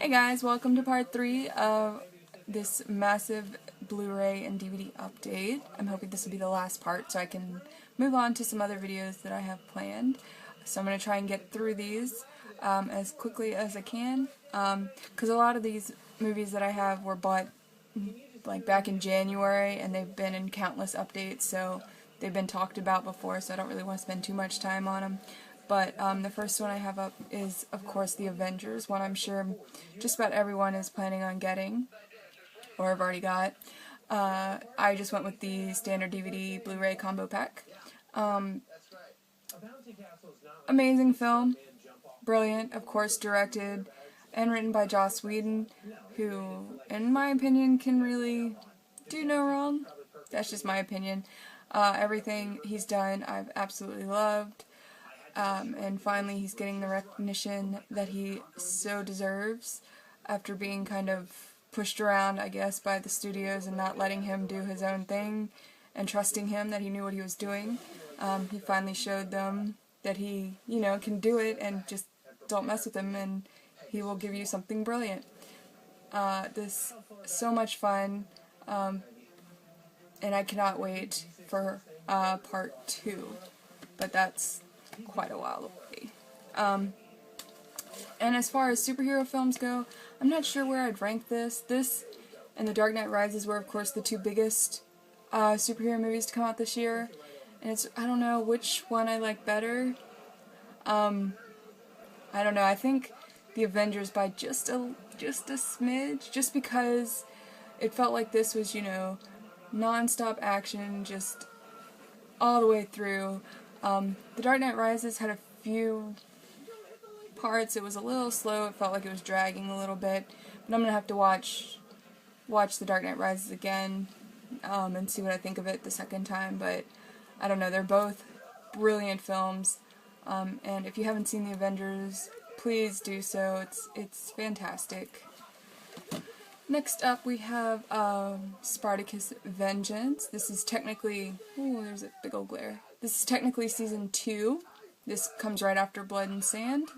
Hey guys, welcome to part 3 of this massive Blu-ray and DVD update. I'm hoping this will be the last part so I can move on to some other videos that I have planned. So I'm going to try and get through these as quickly as I can, because a lot of these movies that I have were bought like back in January and they've been in countless updates, so they've been talked about before, so I don't really want to spend too much time on them. But the first one I have up is, of course, The Avengers, one I'm sure just about everyone is planning on getting, or have already got. I just went with the standard DVD Blu-ray combo pack. Amazing film, brilliant, of course, directed and written by Joss Whedon, who, in my opinion, can really do no wrong. That's just my opinion. Everything he's done I've absolutely loved. And finally he's getting the recognition that he so deserves after being kind of pushed around, I guess, by the studios and not letting him do his own thing and trusting him that he knew what he was doing. He finally showed them that he, can do it, and just don't mess with him and he will give you something brilliant. This so much fun, and I cannot wait for part 2, but that's quite a while away. And as far as superhero films go, I'm not sure where I'd rank this. This and The Dark Knight Rises were, of course, the two biggest superhero movies to come out this year. And I don't know which one I like better. I don't know. I think The Avengers by just a smidge, just because it felt like this was, non-stop action, just all the way through. The Dark Knight Rises had a few parts. It was a little slow. It felt like it was dragging a little bit. But I'm going to have to watch The Dark Knight Rises again and see what I think of it the second time. But I don't know. They're both brilliant films. And if you haven't seen The Avengers, please do so. It's fantastic. Next up we have Spartacus Vengeance. This is technically... Ooh, there's a big old glare. This is technically Season 2. This comes right after Blood and Sand.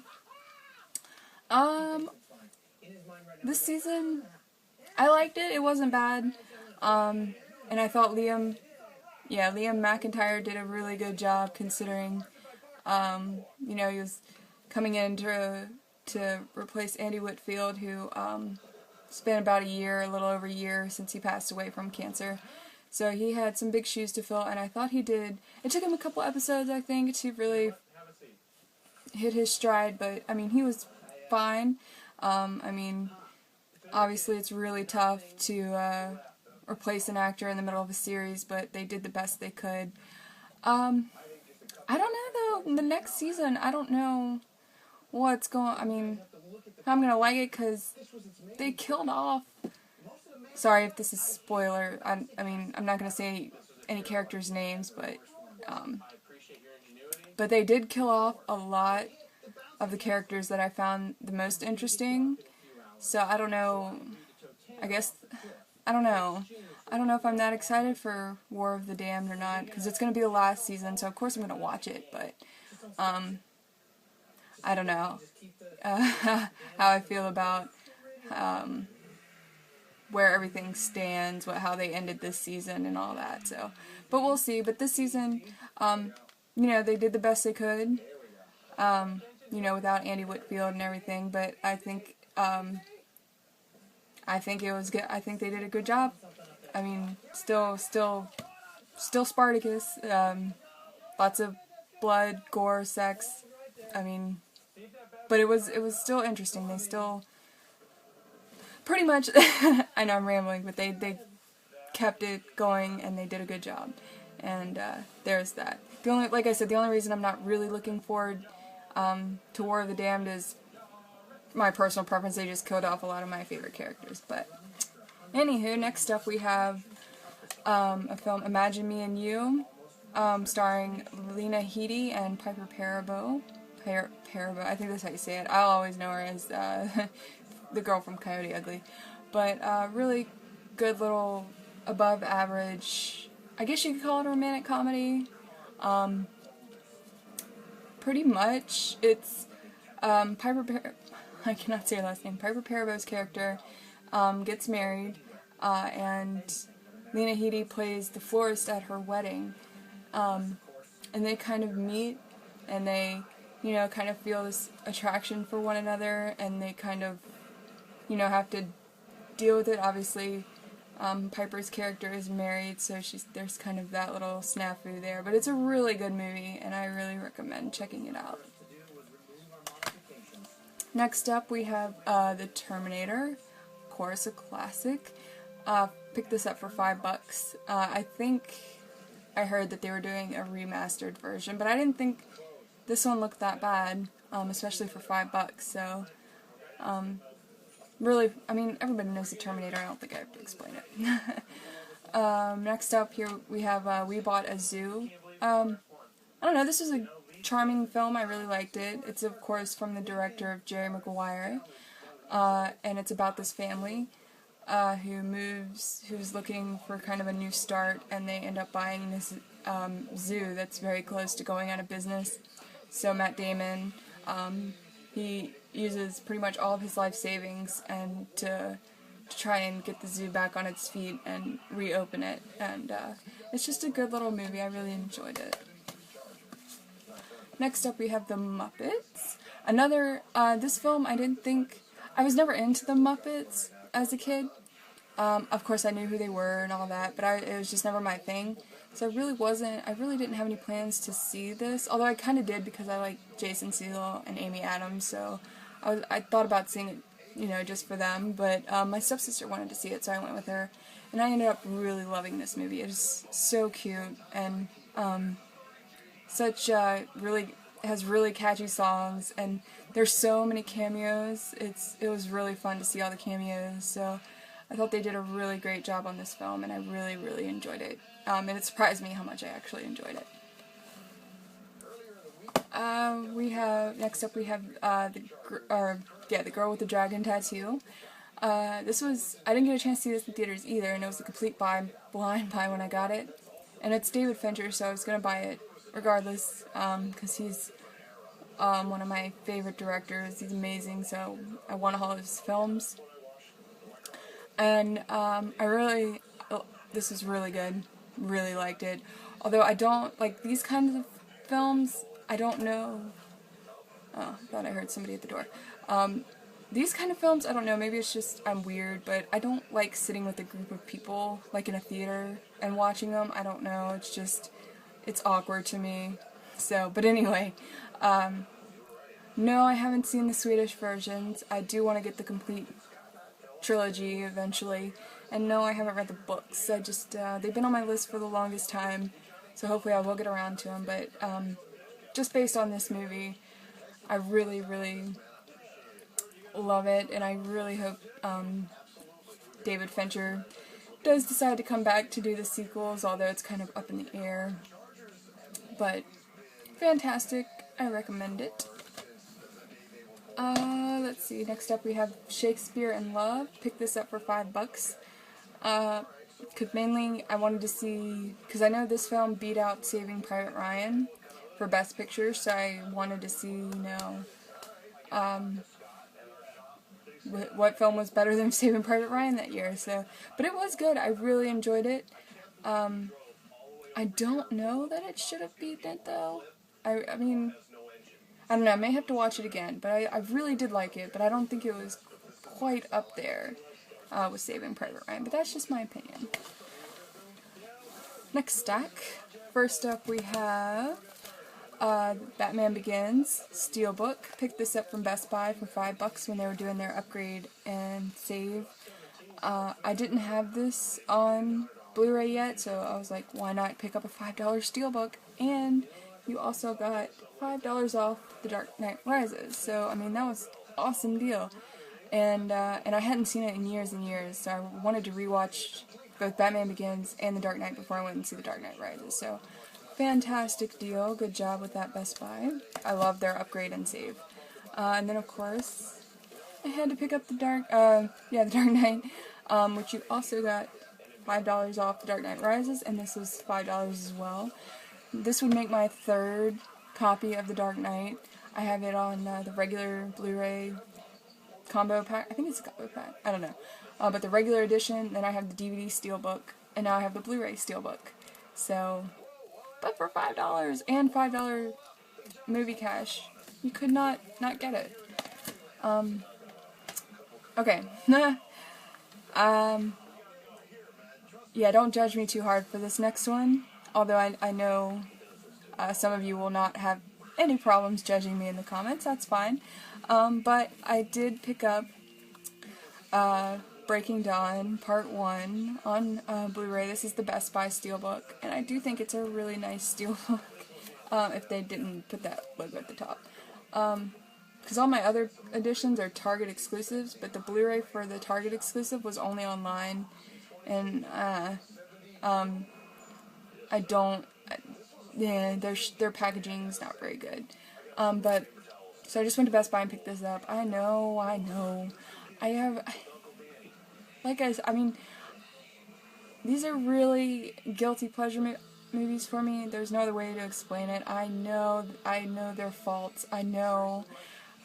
This season, I liked it. It wasn't bad. And I thought Liam McIntyre did a really good job considering, he was coming in to replace Andy Whitfield, who spent about a little over a year since he passed away from cancer. So he had some big shoes to fill, and I thought he did. It took him a couple episodes, I think, to really hit his stride, but, he was fine. Obviously it's really tough to replace an actor in the middle of a series, but they did the best they could. I don't know, though, the next season, I don't know what's going on. I'm gonna like it, because they killed off... Sorry if this is spoiler. I'm not going to say any characters' names, but they did kill off a lot of the characters that I found the most interesting. So I don't know. I don't know. I don't know if I'm that excited for War of the Damned or not, because it's going to be the last season, so of course I'm going to watch it, but I don't know how I feel about where everything stands, how they ended this season and all that, so, but we'll see. But this season, they did the best they could, without Andy Whitfield and everything, but I think it was good. I think they did a good job. Still Spartacus, lots of blood, gore, sex, but it was still interesting. They still... Pretty much, I know I'm rambling, but they kept it going and they did a good job. And there's that. Like I said, the only reason I'm not really looking forward to War of the Damned is my personal preference. They just killed off a lot of my favorite characters. But anywho, next up we have a film, Imagine Me and You, starring Lena Headey and Piper Perabo. I think that's how you say it. I'll always know her as the girl from Coyote Ugly. But really good little above average, I guess you could call it a romantic comedy. Pretty much. It's I cannot say her last name, Piper Parabo's character, gets married, and Lena Headey plays the florist at her wedding, and they kind of meet, and they, you know, kind of feel this attraction for one another, and they kind of, you know, have to deal with it. Obviously, Piper's character is married, so there's kind of that little snafu there, but it's a really good movie, and I really recommend checking it out. Next up, we have The Terminator, of course, a classic. Picked this up for $5. I think I heard that they were doing a remastered version, but I didn't think this one looked that bad, especially for $5. So, really, I mean, everybody knows The Terminator. I don't think I have to explain it. Next up here, we have We Bought a Zoo. I don't know, this was a charming film. I really liked it. It's, of course, from the director of Jerry Maguire, and it's about this family who's looking for kind of a new start, and they end up buying this zoo that's very close to going out of business. So Matt Damon, he uses pretty much all of his life savings and to try and get the zoo back on its feet and reopen it, and it's just a good little movie. I really enjoyed it. Next up, we have The Muppets. Another, this film, I was never into The Muppets as a kid. Of course, I knew who they were and all that, but it was just never my thing. So I really didn't have any plans to see this, although I kind of did because I like Jason Segel and Amy Adams, so I thought about seeing it, you know, just for them, but my stepsister wanted to see it, so I went with her, and I ended up really loving this movie. It is so cute, and has really catchy songs, and there's so many cameos. It was really fun to see all the cameos, so I thought they did a really great job on this film, and I really, really enjoyed it. And it surprised me how much I actually enjoyed it. Next up we have The Girl with the Dragon Tattoo. I didn't get a chance to see this in theaters either, and it was a complete blind buy when I got it. And it's David Fincher, so I was going to buy it regardless, because he's one of my favorite directors. He's amazing, so I want all of his films. And this was really good. Really liked it. Although I don't like these kinds of films. I don't know. Oh, I thought I heard somebody at the door. These kind of films, I don't know, maybe it's just I'm weird, but I don't like sitting with a group of people, like in a theater, and watching them. I don't know, it's awkward to me. So, but anyway, no, I haven't seen the Swedish versions. I do want to get the complete trilogy eventually, and no, I haven't read the books. They've been on my list for the longest time, so hopefully I will get around to them, but just based on this movie, I really, really love it, and I really hope David Fincher does decide to come back to do the sequels, although it's kind of up in the air. But fantastic, I recommend it. Let's see, next up we have Shakespeare in Love. Picked this up for $5. Mainly I wanted to see, because I know this film beat out Saving Private Ryan for Best Picture, so I wanted to see, you know, what film was better than Saving Private Ryan that year. But it was good. I really enjoyed it. I don't know that it should have beaten it, though. I mean, I don't know, I may have to watch it again, but I really did like it, but I don't think it was quite up there with Saving Private Ryan, but that's just my opinion. Next stack. First up we have Batman Begins Steelbook. Picked this up from Best Buy for $5 when they were doing their upgrade and save. I didn't have this on Blu-ray yet, so I was like, why not pick up a $5 Steelbook? And you also got $5 off The Dark Knight Rises, so I mean that was an awesome deal. And I hadn't seen it in years and years, so I wanted to rewatch both Batman Begins and The Dark Knight before I went and see The Dark Knight Rises. So fantastic deal, good job with that, Best Buy. I love their upgrade and save. And then of course I had to pick up The Dark Knight, which you also got $5 off The Dark Knight Rises, and this was $5 as well. This would make my third copy of The Dark Knight. I have it on the regular Blu-ray combo pack. I think it's a combo pack. I don't know. But the regular edition, then I have the DVD Steelbook, and now I have the Blu-ray Steelbook. So, but for $5 and $5 movie cash, you could not get it. Okay. Yeah, don't judge me too hard for this next one. Although I know some of you will not have any problems judging me in the comments. That's fine. But I did pick up Breaking Dawn Part 1 on Blu-ray. This is the Best Buy Steelbook, and I do think it's a really nice steelbook, if they didn't put that logo at the top. Because all my other editions are Target exclusives, but the Blu-ray for the Target exclusive was only online, and I don't, yeah, their packaging's not very good. But, so I just went to Best Buy and picked this up. I know, I mean, these are really guilty pleasure movies for me. There's no other way to explain it. I know their faults, I know,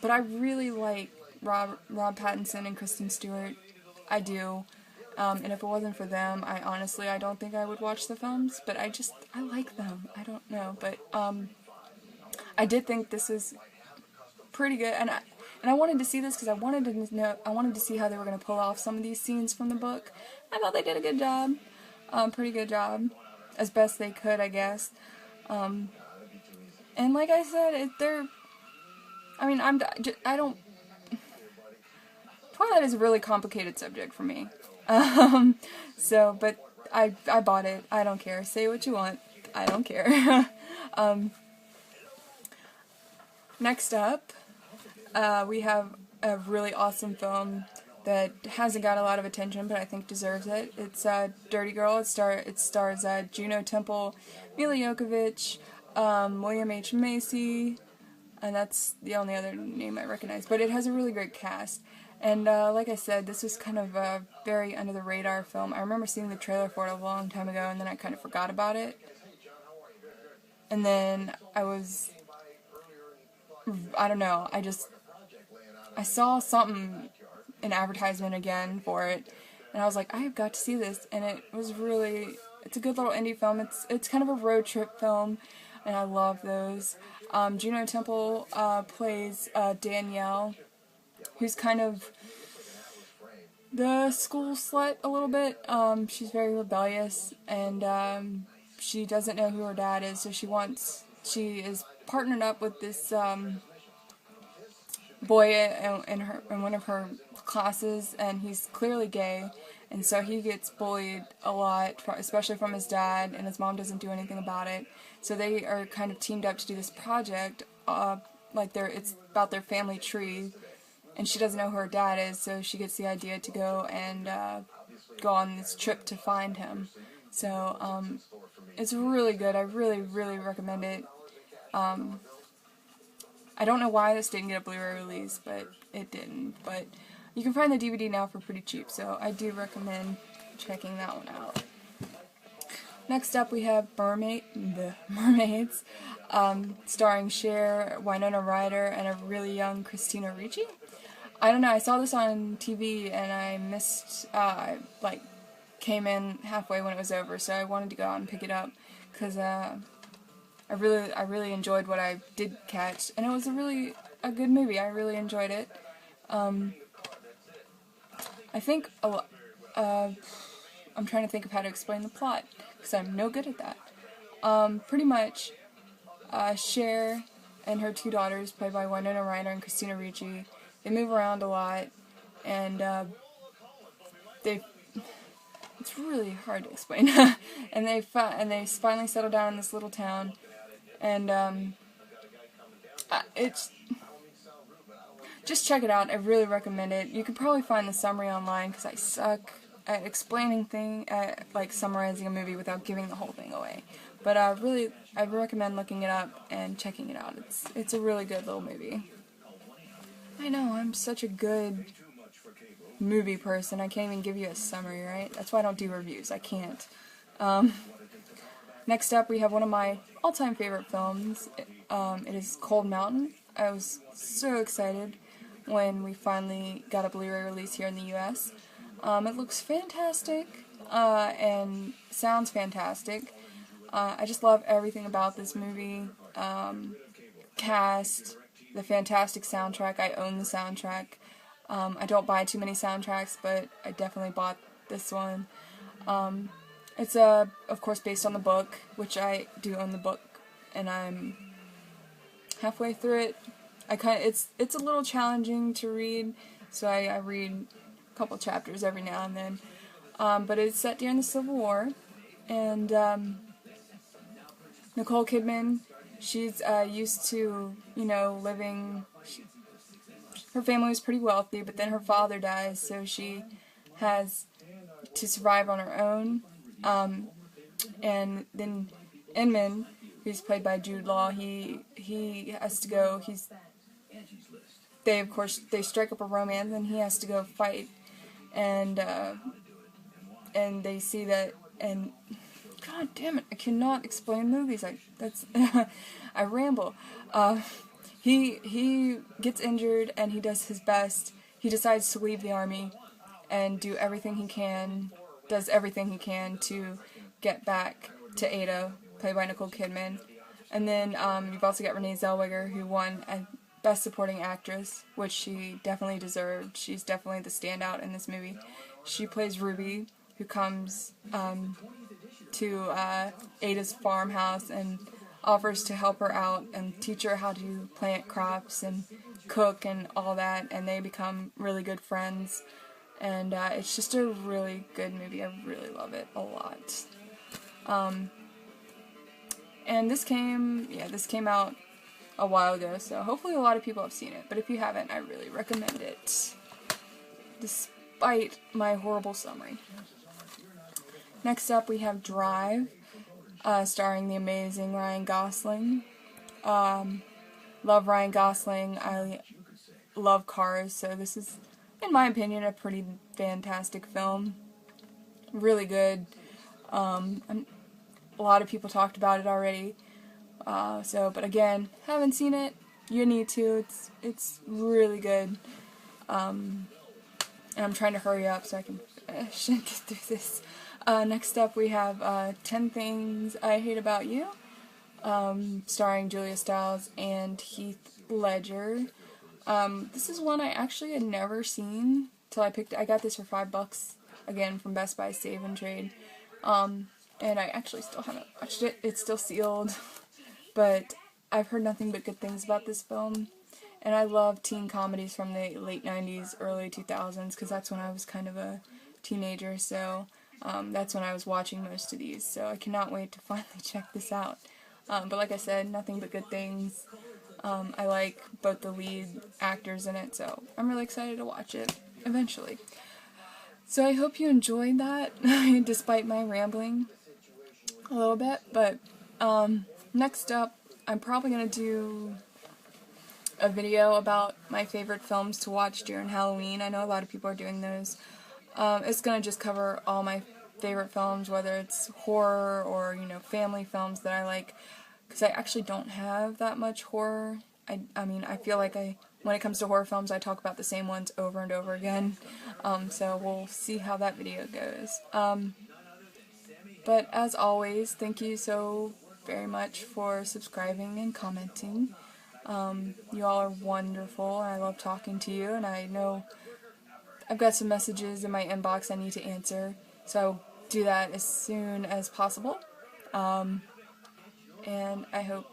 but I really like Rob Pattinson and Kristen Stewart. I do. And if it wasn't for them, I don't think I would watch the films, but I like them. I don't know, but, I did think this was pretty good, and I wanted to see this because I wanted to see how they were going to pull off some of these scenes from the book. I thought they did a good job, pretty good job, as best they could, I guess. And like I said, Twilight is a really complicated subject for me. But I bought it. I don't care. Say what you want. I don't care. Next up, we have a really awesome film that hasn't got a lot of attention, but I think deserves it. It's Dirty Girl. It stars Juno Temple, Mila Jovovich, William H. Macy, and that's the only other name I recognize. But it has a really great cast. And like I said, this was kind of a very under-the-radar film. I remember seeing the trailer for it a long time ago, and then I kind of forgot about it. And then I don't know, I saw something, an advertisement again for it, and I was like, I have got to see this, and it's a good little indie film. It's kind of a road trip film, and I love those. Juno Temple plays Danielle, who's kind of the school slut a little bit. She's very rebellious, and she doesn't know who her dad is, so she is partnered up with this boy in one of her classes, and he's clearly gay, and so he gets bullied a lot, especially from his dad, and his mom doesn't do anything about it. So they are kind of teamed up to do this project, it's about their family tree, and she doesn't know who her dad is, so she gets the idea to go and go on this trip to find him. So it's really good. I really, really recommend it. I don't know why this didn't get a Blu-ray release, but it didn't. But you can find the DVD now for pretty cheap, so I do recommend checking that one out. Next up, we have Mermaids, starring Cher, Winona Ryder, and a really young Christina Ricci. I don't know, I saw this on TV, and I missed, came in halfway when it was over, so I wanted to go out and pick it up, because, I really enjoyed what I did catch, and it was a good movie. I really enjoyed it. I think I'm trying to think of how to explain the plot, because I'm no good at that. Pretty much, Cher and her two daughters, played by Winona Ryder and Christina Ricci, they move around a lot, and it's really hard to explain. and they finally settle down in this little town. And, just check it out. I really recommend it. You could probably find the summary online, because I suck at explaining summarizing a movie without giving the whole thing away. But, I recommend looking it up and checking it out. It's a really good little movie. I know, I'm such a good movie person. I can't even give you a summary, right? That's why I don't do reviews. I can't. Next up, we have one of my all-time favorite films. It is Cold Mountain. I was so excited when we finally got a Blu-ray release here in the US. It looks fantastic and sounds fantastic. I just love everything about this movie. Cast, the fantastic soundtrack. I own the soundtrack. I don't buy too many soundtracks, but I definitely bought this one. It's of course based on the book, which I do own the book, and I'm halfway through it. It's a little challenging to read, so I read a couple chapters every now and then. But it's set during the Civil War, and Nicole Kidman, she's used to, living. Her family was pretty wealthy, but then her father dies, so she has to survive on her own. And then Inman, who's played by Jude Law, he has to go. They strike up a romance, and he has to go fight, and they see that, and God damn it, I cannot explain movies. I ramble. He gets injured, and he does his best. He decides to leave the army and does everything he can to get back to Ada, played by Nicole Kidman. And then you've also got Renee Zellweger, who won a Best Supporting Actress, which she definitely deserved. She's definitely the standout in this movie. She plays Ruby, who comes to Ada's farmhouse and offers to help her out and teach her how to plant crops and cook and all that, and they become really good friends. And it's just a really good movie. I really love it a lot. And this came out a while ago, so hopefully a lot of people have seen it. But if you haven't, I really recommend it, despite my horrible summary. Next up, we have Drive, starring the amazing Ryan Gosling. Love Ryan Gosling. I love cars, so this is, in my opinion, a pretty fantastic film. Really good. A lot of people talked about it already. But again, haven't seen it. You need to. It's really good. And I'm trying to hurry up so I can get through this. Next up, we have 10 Things I Hate About You, starring Julia Stiles and Heath Ledger. This is one I actually had never seen till I got this for $5 again from Best Buy Save and Trade. And I actually still haven't watched it. It's still sealed. But I've heard nothing but good things about this film. And I love teen comedies from the late 90s, early 2000s, because that's when I was kind of a teenager. So that's when I was watching most of these. So I cannot wait to finally check this out. But like I said, nothing but good things. I like both the lead actors in it, so I'm really excited to watch it eventually. So I hope you enjoyed that, despite my rambling a little bit. But next up, I'm probably going to do a video about my favorite films to watch during Halloween. I know a lot of people are doing those. It's going to just cover all my favorite films, whether it's horror or, family films that I like. Because I actually don't have that much horror. I mean, I feel like when it comes to horror films, I talk about the same ones over and over again. So we'll see how that video goes. But as always, thank you so very much for subscribing and commenting. You all are wonderful, and I love talking to you, and I know I've got some messages in my inbox I need to answer, so I'll do that as soon as possible. And I hope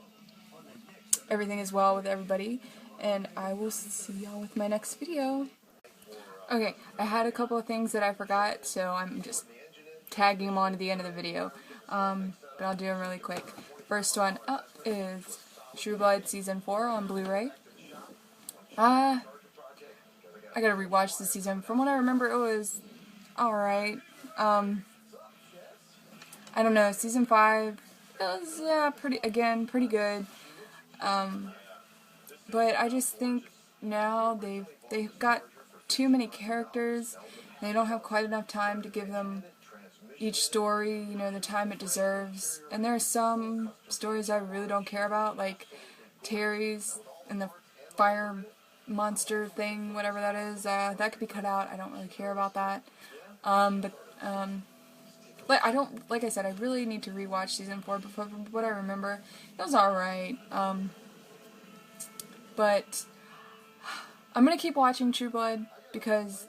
everything is well with everybody, and I will see y'all with my next video. Okay, I had a couple of things that I forgot, so I'm just tagging them on to the end of the video, but I'll do them really quick. First one up is True Blood Season 4 on Blu-ray. I gotta rewatch the season. From what I remember, it was alright. I don't know, Season 5, it was pretty good. But I just think now they've got too many characters, and they don't have quite enough time to give them each story, the time it deserves. And there are some stories I really don't care about, like Terry's and the fire monster thing, whatever that is, that could be cut out. I don't really care about that. But I don't, like I said, I really need to rewatch season 4, but from what I remember, it was alright. But I'm gonna keep watching True Blood because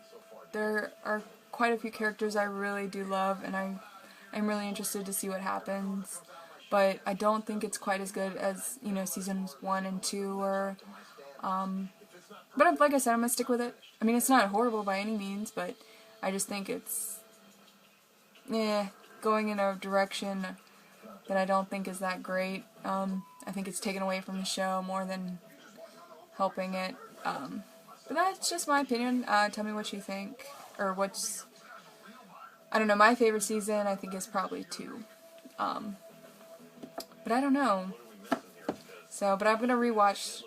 there are quite a few characters I really do love, and I'm really interested to see what happens. But I don't think it's quite as good as, you know, seasons 1 and 2 were. But like I said, I'm gonna stick with it. I mean, it's not horrible by any means, but I just think it's, going in a direction that I don't think is that great. I think it's taken away from the show more than helping it. But that's just my opinion. Tell me what you think, or what's, I don't know, my favorite season I think is probably 2. But I don't know. So, but I'm gonna rewatch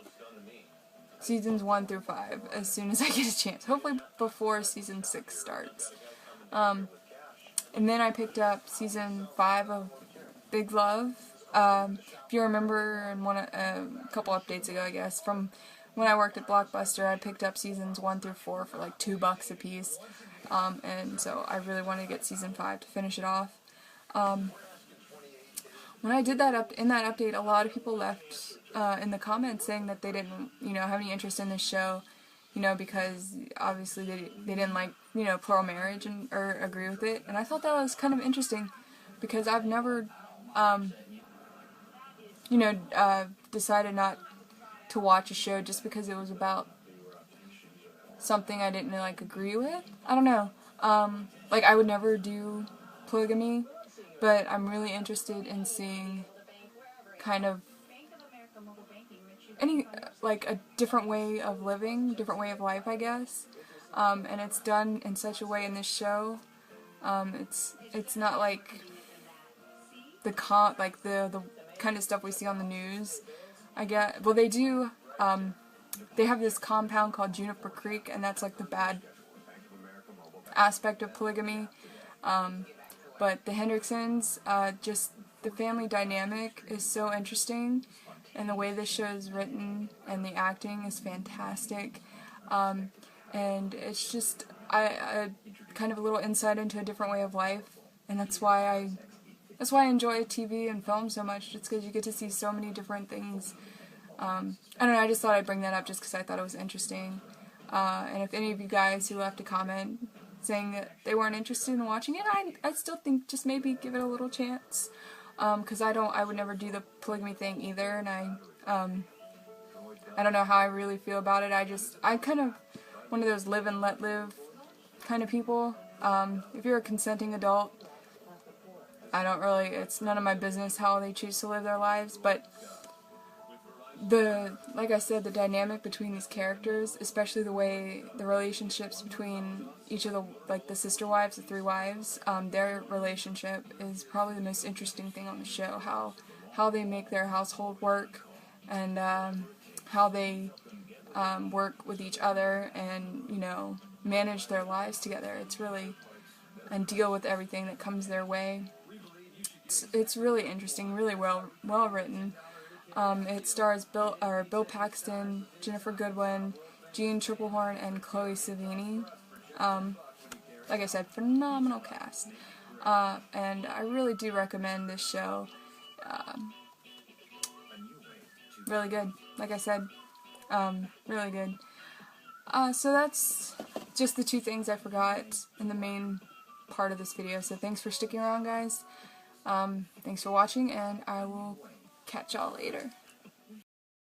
seasons 1 through 5 as soon as I get a chance. Hopefully before season 6 starts. And then I picked up season 5 of Big Love. If you remember in a couple updates ago, I guess, from when I worked at Blockbuster, I picked up seasons 1 through 4 for like $2 a piece. And so I really wanted to get season 5 to finish it off. When I did that in that update, a lot of people left in the comments saying that they didn't, you know, have any interest in this show, you know, because obviously they didn't like, you know, plural marriage or agree with it. And I thought that was kind of interesting because I've never, decided not to watch a show just because it was about something I didn't like agree with. I don't know. Like I would never do polygamy, but I'm really interested in seeing kind of like a different way of living, different way of life, I guess. And it's done in such a way in this show. It's not like the kind of stuff we see on the news. I get, well, they do. They have this compound called Juniper Creek, and that's like the bad aspect of polygamy. But the Hendricksons, just the family dynamic is so interesting, and the way this show is written and the acting is fantastic. And it's just I kind of a little insight into a different way of life, and that's why I enjoy TV and film so much. Just because you get to see so many different things. I don't know. I just thought I'd bring that up just because I thought it was interesting. And if any of you guys who left a comment saying that they weren't interested in watching it, I still think just maybe give it a little chance. Because I would never do the polygamy thing either, and I don't know how I really feel about it. I'm kind of one of those live and let live kind of people. If you're a consenting adult, it's none of my business how they choose to live their lives, but like I said, the dynamic between these characters, especially the way the relationships between each of the sister wives, the 3 wives, their relationship is probably the most interesting thing on the show. How they make their household work, and how they work with each other, and manage their lives together. It's really, and deal with everything that comes their way. It's really interesting, really well written. It stars Bill Paxton, Ginnifer Goodwin, Jean Triplehorn, and Chloe Sevigny. Like I said, phenomenal cast. And I really do recommend this show. Really good. Like I said, really good. So that's just the 2 things I forgot in the main part of this video. So thanks for sticking around, guys. Thanks for watching, and I will catch y'all later.